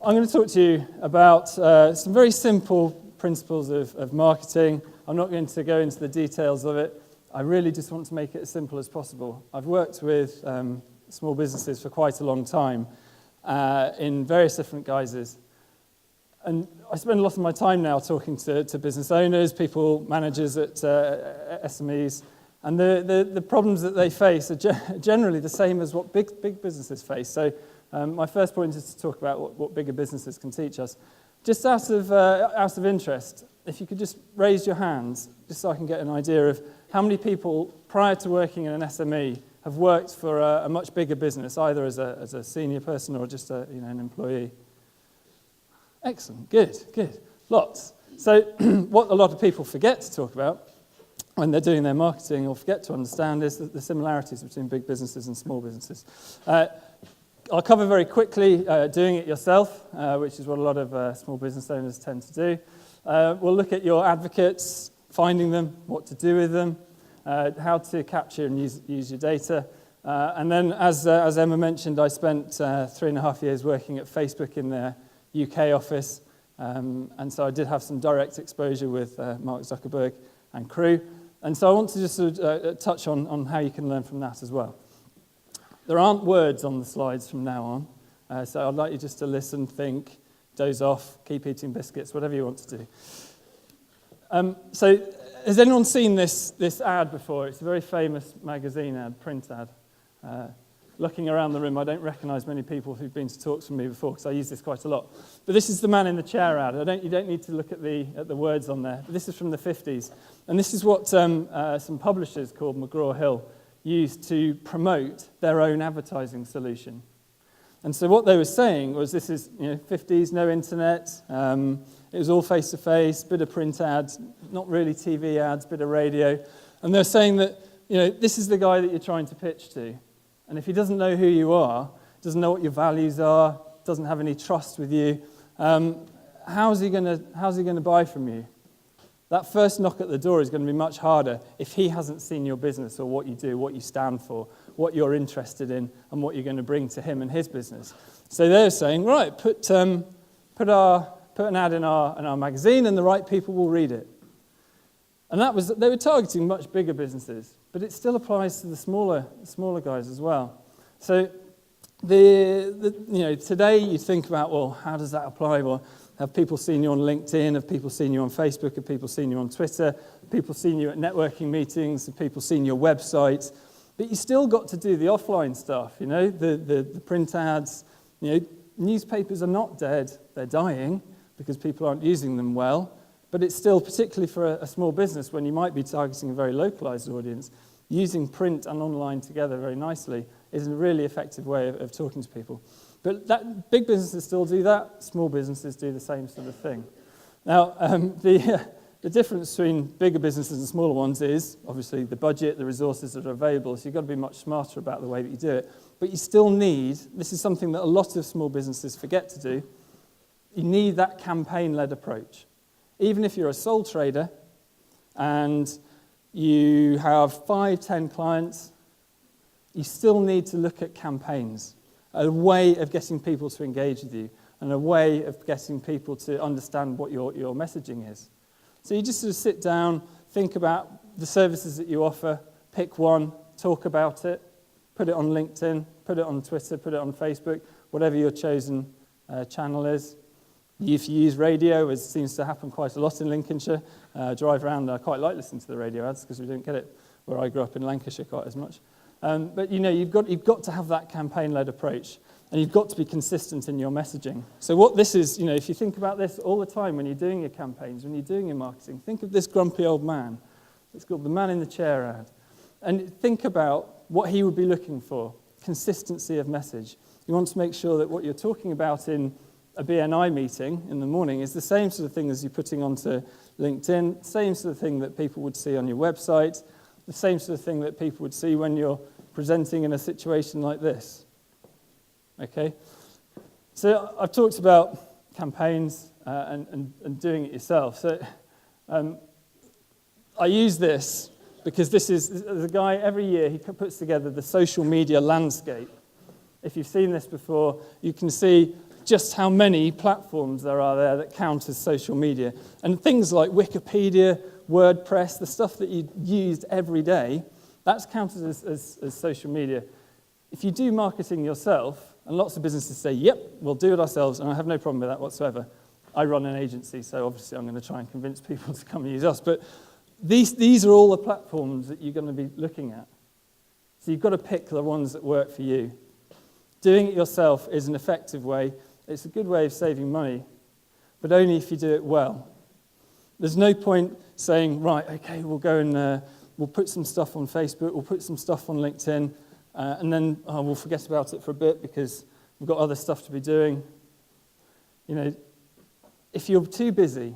I'm going to talk to you about some very simple principles of marketing. I'm not going to go into the details of it. I really just want to make it as simple as possible. I've worked with small businesses for quite a long time in various different guises. And I spend a lot of my time now talking to business owners, people, managers at SMEs, and the problems that they face are generally the same as what big businesses face. So my first point is to talk about what bigger businesses can teach us. Just out of interest, if you could just raise your hands, just so I can get an idea of how many people prior to working in an SME have worked for a much bigger business, either as a senior person or just an employee. Excellent, good. Lots. So what a lot of people forget to talk about when they're doing their marketing or forget to understand is the similarities between big businesses and small businesses. I'll cover very quickly doing it yourself, which is what a lot of small business owners tend to do. We'll look at your advocates, finding them, what to do with them, how to capture and use your data. And then, as Emma mentioned, I spent 3.5 years working at Facebook in their UK office, and so I did have some direct exposure with Mark Zuckerberg and crew. And so I want to just sort of, touch on how you can learn from that as well. There aren't words on the slides from now on, so I'd like you just to listen, think, doze off, keep eating biscuits, whatever you want to do. So has anyone seen this ad before? It's a very famous magazine ad, print ad. Looking around the room, I don't recognise many people who've been to talks from me before because I use this quite a lot. But this is the man in the chair ad. You don't need to look at the words on there. But this is from the 50s. And this is what some publishers called McGraw-Hill used to promote their own advertising solution. And so what they were saying was this is 50s, no internet. It was all face-to-face, bit of print ads, not really TV ads, bit of radio. And they're saying that this is the guy that you're trying to pitch to. And if he doesn't know who you are, doesn't know what your values are, doesn't have any trust with you, how's he going to buy from you? That first knock at the door is going to be much harder if he hasn't seen your business or what you do, what you stand for, what you're interested in, and what you're going to bring to him and his business. So they're saying, right, put an ad in our magazine, and the right people will read it. And they were targeting much bigger businesses, but it still applies to the smaller guys as well. So today you think about, well, how does that apply? Well, have people seen you on LinkedIn? Have people seen you on Facebook? Have people seen you on Twitter? Have people seen you at networking meetings? Have people seen your website? But you still got to do the offline stuff, the print ads. Newspapers are not dead, they're dying because people aren't using them well. But it's still, particularly for a small business, when you might be targeting a very localized audience, using print and online together very nicely is a really effective way of talking to people. But big businesses still do that. Small businesses do the same sort of thing. Now, the difference between bigger businesses and smaller ones is, obviously, the budget, the resources that are available, so you've got to be much smarter about the way that you do it. But you still need, this is something that a lot of small businesses forget to do, you need that campaign-led approach. Even if you're a sole trader and you have 5, 10 clients, you still need to look at campaigns, a way of getting people to engage with you and a way of getting people to understand what your messaging is. So you just sort of sit down, think about the services that you offer, pick one, talk about it, put it on LinkedIn, put it on Twitter, put it on Facebook, whatever your chosen channel is. If you use radio, as seems to happen quite a lot in Lincolnshire, drive around, I quite like listening to the radio ads because we don't get it where I grew up in Lancashire quite as much. But you've got to have that campaign-led approach, and you've got to be consistent in your messaging. So what this is, if you think about this all the time when you're doing your campaigns, when you're doing your marketing, think of this grumpy old man. It's called the man in the chair ad. And think about what he would be looking for, consistency of message. You want to make sure that what you're talking about in a BNI meeting in the morning is the same sort of thing as you're putting onto LinkedIn, same sort of thing that people would see on your website, the same sort of thing that people would see when you're presenting in a situation like this. Okay? So I've talked about campaigns and doing it yourself. So I use this because this is the guy, every year, he puts together the social media landscape. If you've seen this before, you can see just how many platforms there are there that count as social media. And things like Wikipedia, WordPress, the stuff that you used every day, that's counted as social media. If you do marketing yourself, and lots of businesses say, yep, we'll do it ourselves, and I have no problem with that whatsoever. I run an agency, so obviously I'm going to try and convince people to come and use us. But these are all the platforms that you're going to be looking at. So you've got to pick the ones that work for you. Doing it yourself is an effective way. It's a good way of saving money, but only if you do it well. There's no point saying, right, okay, we'll go and we'll put some stuff on Facebook, we'll put some stuff on LinkedIn, and then we'll forget about it for a bit because we've got other stuff to be doing. You know, if you're too busy,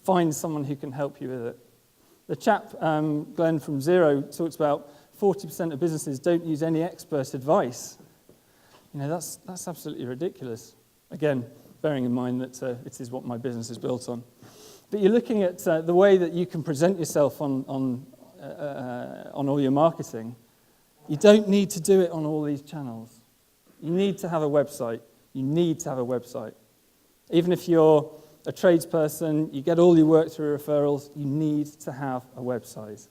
find someone who can help you with it. The chap, Glenn from Xero, talks about 40% of businesses don't use any expert advice. You know, that's absolutely ridiculous. Again, bearing in mind that it is what my business is built on. But you're looking at the way that you can present yourself on all your marketing. You don't need to do it on all these channels. You need to have a website. You need to have a website. Even if you're a tradesperson, you get all your work through referrals, you need to have a website.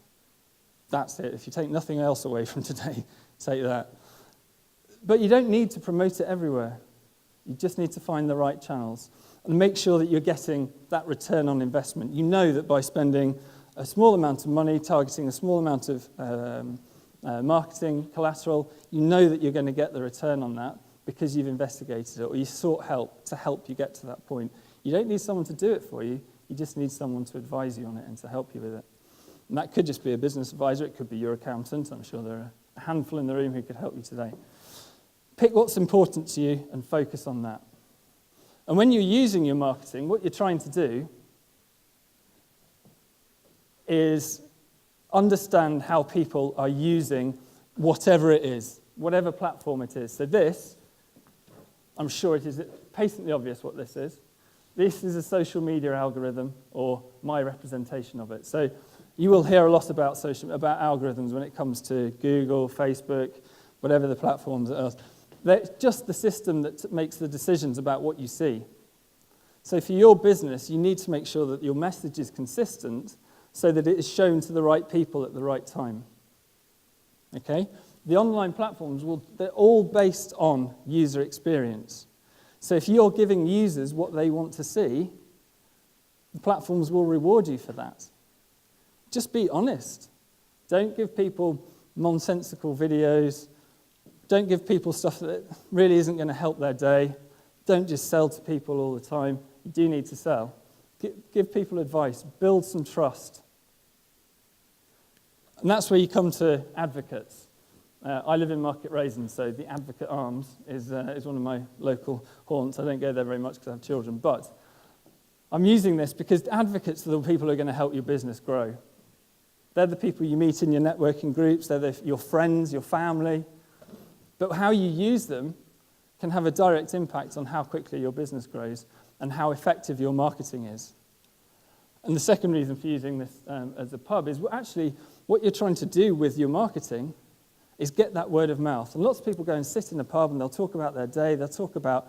That's it. If you take nothing else away from today, take that. But you don't need to promote it everywhere. You just need to find the right channels and make sure that you're getting that return on investment. You know that by spending a small amount of money, targeting a small amount of marketing collateral, you know that you're going to get the return on that because you've investigated it or you sought help to help you get to that point. You don't need someone to do it for you. You just need someone to advise you on it and to help you with it. And that could just be a business advisor. It could be your accountant. I'm sure there are a handful in the room who could help you today. Pick what's important to you and focus on that. And when you're using your marketing, what you're trying to do is understand how people are using whatever it is, whatever platform it is. So this, I'm sure it is patently obvious what this is. This is a social media algorithm or my representation of it. So you will hear a lot about algorithms when it comes to Google, Facebook, whatever the platforms are. They're just the system that makes the decisions about what you see. So for your business, you need to make sure that your message is consistent so that it is shown to the right people at the right time. Okay? The online platforms, they're all based on user experience. So if you're giving users what they want to see, the platforms will reward you for that. Just be honest. Don't give people nonsensical videos. Don't give people stuff that really isn't going to help their day. Don't just sell to people all the time. You do need to sell. Give people advice. Build some trust. And that's where you come to advocates. I live in Market Raisins, so the Advocate Arms is one of my local haunts. I don't go there very much because I have children, but I'm using this because advocates are the people who are going to help your business grow. They're the people you meet in your networking groups. They're your friends, your family. But how you use them can have a direct impact on how quickly your business grows and how effective your marketing is. And the second reason for using this as a pub is actually what you're trying to do with your marketing is get that word of mouth. And lots of people go and sit in a pub and they'll talk about their day, they'll talk about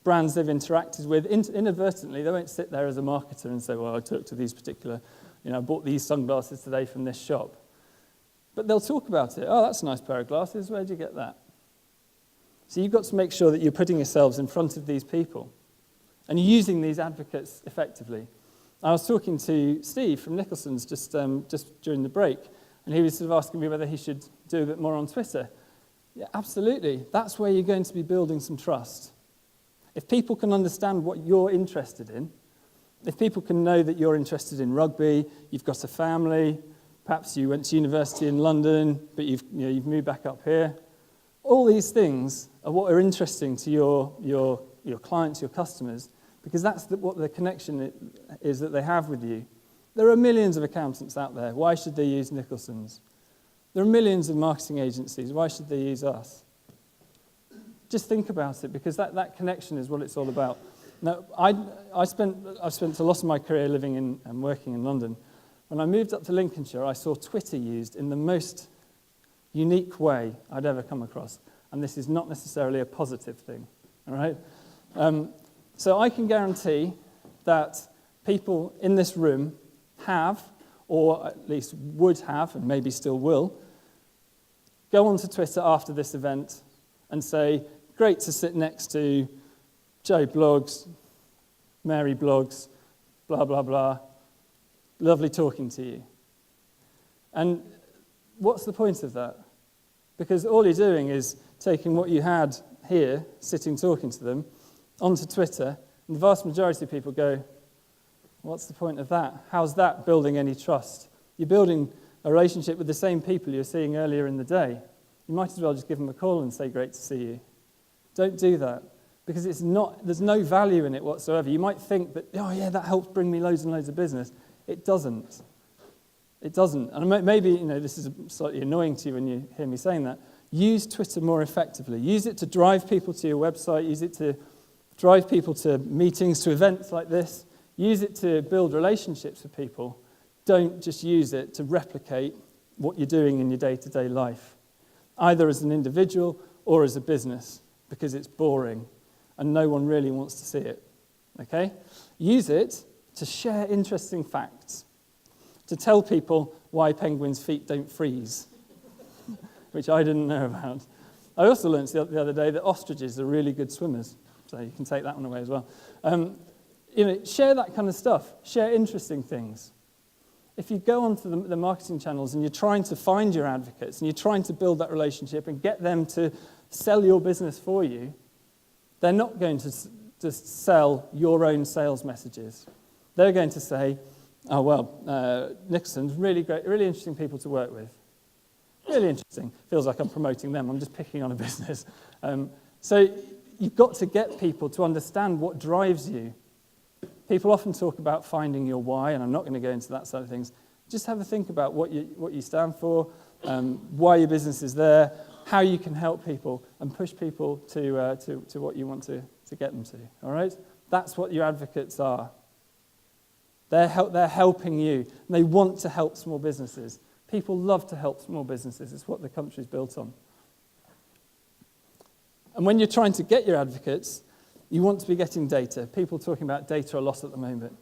brands they've interacted with. Inadvertently, they won't sit there as a marketer and say, well, I took to these particular, I bought these sunglasses today from this shop. But they'll talk about it. Oh, that's a nice pair of glasses. Where'd you get that? So you've got to make sure that you're putting yourselves in front of these people and using these advocates effectively. I was talking to Steve from Nicholsons just during the break, and he was sort of asking me whether he should do a bit more on Twitter. Yeah, absolutely. That's where you're going to be building some trust. If people can understand what you're interested in, if people can know that you're interested in rugby, you've got a family, perhaps you went to university in London, but you've moved back up here. All these things are what are interesting to your clients, your customers, because that's what the connection is that they have with you. There are millions of accountants out there. Why should they use Nicholsons? There are millions of marketing agencies. Why should they use us? Just think about it, because that connection is what it's all about. Now, I've spent a lot of my career living in and working in London. When I moved up to Lincolnshire, I saw Twitter used in the most unique way I'd ever come across. And this is not necessarily a positive thing, all right? So I can guarantee that people in this room have, or at least would have, and maybe still will, go onto Twitter after this event and say, great to sit next to Joe Blogs, Mary Blogs, blah, blah, blah. Lovely talking to you. And what's the point of that? Because all you're doing is taking what you had here, sitting talking to them, onto Twitter, and the vast majority of people go, what's the point of that? How's that building any trust? You're building a relationship with the same people you were seeing earlier in the day. You might as well just give them a call and say, great to see you. Don't do that, because there's no value in it whatsoever. You might think that, oh yeah, that helps bring me loads and loads of business. It doesn't. It doesn't. And maybe, this is slightly annoying to you when you hear me saying that. Use Twitter more effectively. Use it to drive people to your website. Use it to drive people to meetings, to events like this. Use it to build relationships with people. Don't just use it to replicate what you're doing in your day-to-day life, either as an individual or as a business, because it's boring and no one really wants to see it. Okay? Use it to share interesting facts, to tell people why penguins' feet don't freeze, which I didn't know about. I also learned the other day that ostriches are really good swimmers, so you can take that one away as well. Share that kind of stuff. Share interesting things. If you go onto the marketing channels and you're trying to find your advocates and you're trying to build that relationship and get them to sell your business for you, they're not going to just sell your own sales messages. They're going to say, oh, well, Nicholsons, really great, really interesting people to work with. Really interesting. Feels like I'm promoting them. I'm just picking on a business. So you've got to get people to understand what drives you. People often talk about finding your why, and I'm not going to go into that side of things. Just have a think about what you stand for, why your business is there, how you can help people, and push people to what you want to get them to. All right? That's what your advocates are. They're helping you, and they want to help small businesses. People love to help small businesses. It's what the country's built on. And when you're trying to get your advocates, you want to be getting data. People talking about data a lot at the moment.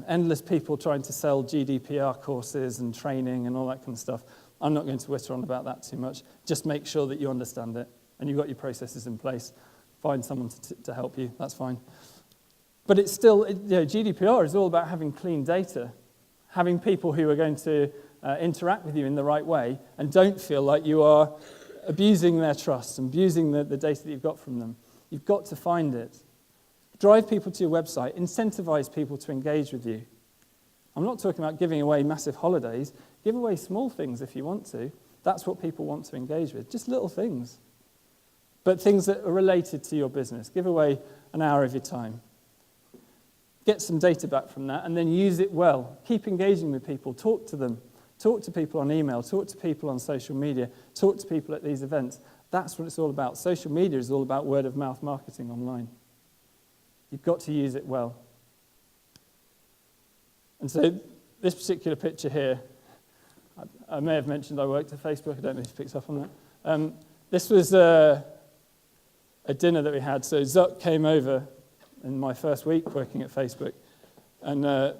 Endless people trying to sell GDPR courses and training and all that kind of stuff. I'm not going to witter on about that too much. Just make sure that you understand it and you've got your processes in place. Find someone to help you. That's fine. But it's still, GDPR is all about having clean data, having people who are going to interact with you in the right way and don't feel like you are abusing their trust and abusing the data that you've got from them. You've got to find it. Drive people to your website. Incentivize people to engage with you. I'm not talking about giving away massive holidays. Give away small things if you want to. That's what people want to engage with. Just little things. But things that are related to your business. Give away an hour of your time. Get some data back from that and then use it well. Keep engaging with people. Talk to them. Talk to people on email. Talk to people on social media. Talk to people at these events. That's what it's all about. Social media is all about word-of-mouth marketing online. You've got to use it well. And so this particular picture here, I may have mentioned I worked at Facebook. I don't know if it picks up on that. This was a dinner that we had. So Zuck came over in my first week working at Facebook. And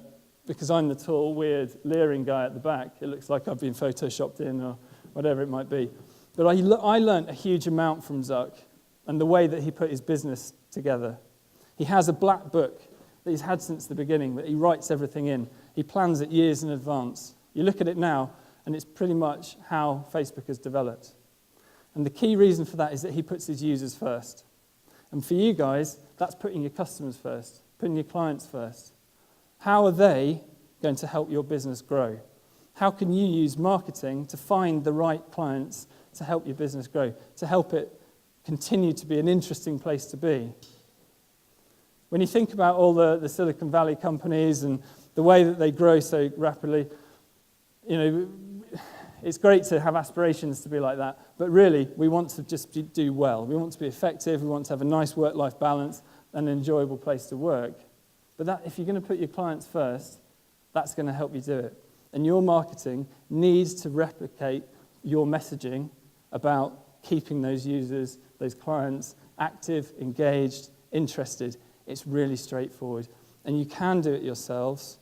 because I'm the tall, weird, leering guy at the back, it looks like I've been photoshopped in or whatever it might be. But I learned a huge amount from Zuck and the way that he put his business together. He has a black book that he's had since the beginning, that he writes everything in. He plans it years in advance. You look at it now, and it's pretty much how Facebook has developed. And the key reason for that is that he puts his users first. And for you guys, that's putting your customers first, putting your clients first. How are they going to help your business grow? How can you use marketing to find the right clients to help your business grow, to help it continue to be an interesting place to be? When you think about all the Silicon Valley companies and the way that they grow so rapidly, it's great to have aspirations to be like that, but really, we want to just do well. We want to be effective. We want to have a nice work-life balance and an enjoyable place to work. But if you're going to put your clients first, that's going to help you do it. And your marketing needs to replicate your messaging about keeping those users, those clients, active, engaged, interested. It's really straightforward. And you can do it yourselves,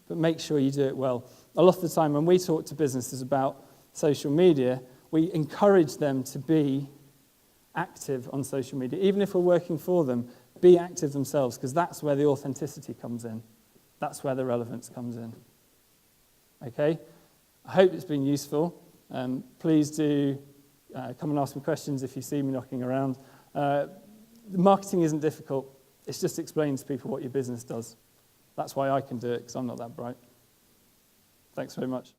but make sure you do it well. A lot of the time when we talk to businesses about social media, we encourage them to be active on social media. Even if we're working for them, be active themselves, because that's where the authenticity comes in. That's where the relevance comes in. Okay? I hope it's been useful. Please do come and ask me questions if you see me knocking around. The marketing isn't difficult. It's just explaining to people what your business does. That's why I can do it, because I'm not that bright. Thanks very much.